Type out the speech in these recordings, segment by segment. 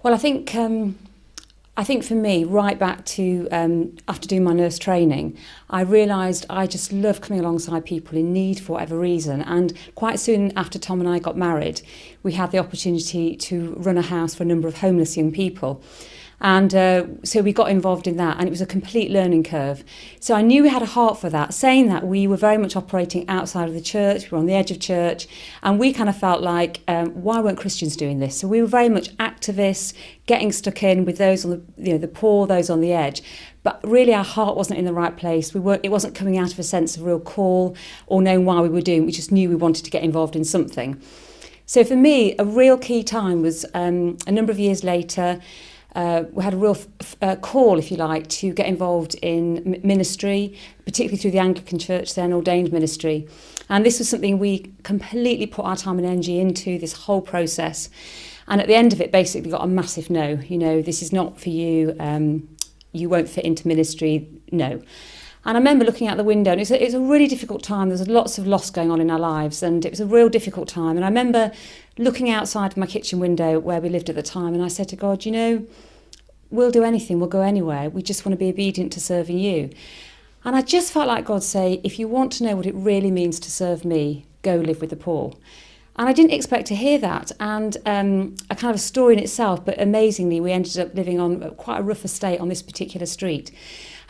Well, I think for me, right back to after doing my nurse training, I realised I just love coming alongside people in need for whatever reason. And quite soon after Tom and I got married, we had the opportunity to run a house for a number of homeless young people. And so we got involved in that, and it was a complete learning curve. So I knew we had a heart for that. Saying that, we were very much operating outside of the church. We were on the edge of church, and we kind of felt like, why weren't Christians doing this? So we were very much activists, getting stuck in with those on the poor, those on the edge. But really, our heart wasn't in the right place. It wasn't coming out of a sense of real call or knowing why we were doing it. We just knew we wanted to get involved in something. So for me, a real key time was a number of years later. We had a real call, if you like, to get involved in ministry, particularly through the Anglican Church, then ordained ministry. And this was something we completely put our time and energy into, this whole process. And at the end of it, basically got a massive no. This is not for you. You won't fit into ministry. No. And I remember looking out the window, and it was a really difficult time. There was lots of loss going on in our lives, and it was a real difficult time. And I remember looking outside of my kitchen window where we lived at the time, and I said to God, we'll do anything, we'll go anywhere. We just want to be obedient to serving you. And I just felt like God say, if you want to know what it really means to serve me, go live with the poor. And I didn't expect to hear that. And a kind of a story in itself, but amazingly, we ended up living on quite a rough estate on this particular street.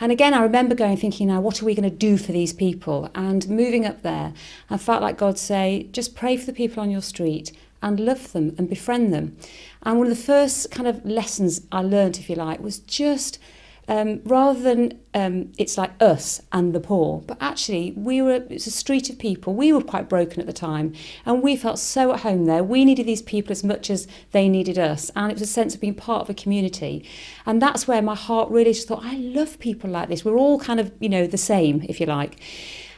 And again, I remember thinking, now, what are we going to do for these people? And moving up there, I felt like God say, just pray for the people on your street and love them and befriend them. And one of the first kind of lessons I learned, if you like, was just rather than it's like us and the poor, but actually it's a street of people. We were quite broken at the time, and we felt so at home there. We needed these people as much as they needed us, and it was a sense of being part of a community. And that's where my heart really just thought, I love people like this. We're all kind of, the same, if you like.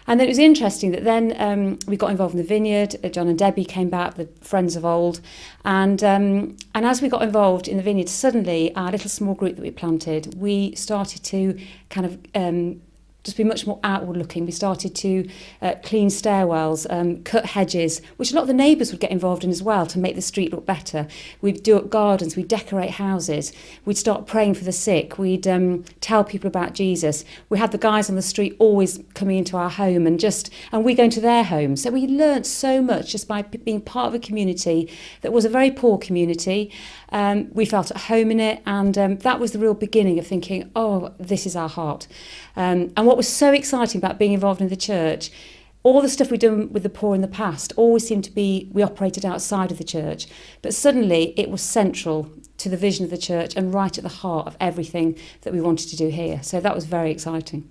And then it was interesting that then we got involved in the Vineyard. John and Debbie came back, the friends of old. And as we got involved in the Vineyard, suddenly our little small group that we planted, we started to kind of just be much more outward looking. We started to clean stairwells, cut hedges, which a lot of the neighbours would get involved in as well to make the street look better. We'd do up gardens, we'd decorate houses, we'd start praying for the sick, we'd tell people about Jesus. We had the guys on the street always coming into our home and we go into their homes. So we learnt so much just by being part of a community that was a very poor community. We felt at home in it, and that was the real beginning of thinking, oh, this is our heart. And what was so exciting about being involved in the church, all the stuff we'd done with the poor in the past always seemed to be, we operated outside of the church, but suddenly it was central to the vision of the church and right at the heart of everything that we wanted to do here. So that was very exciting.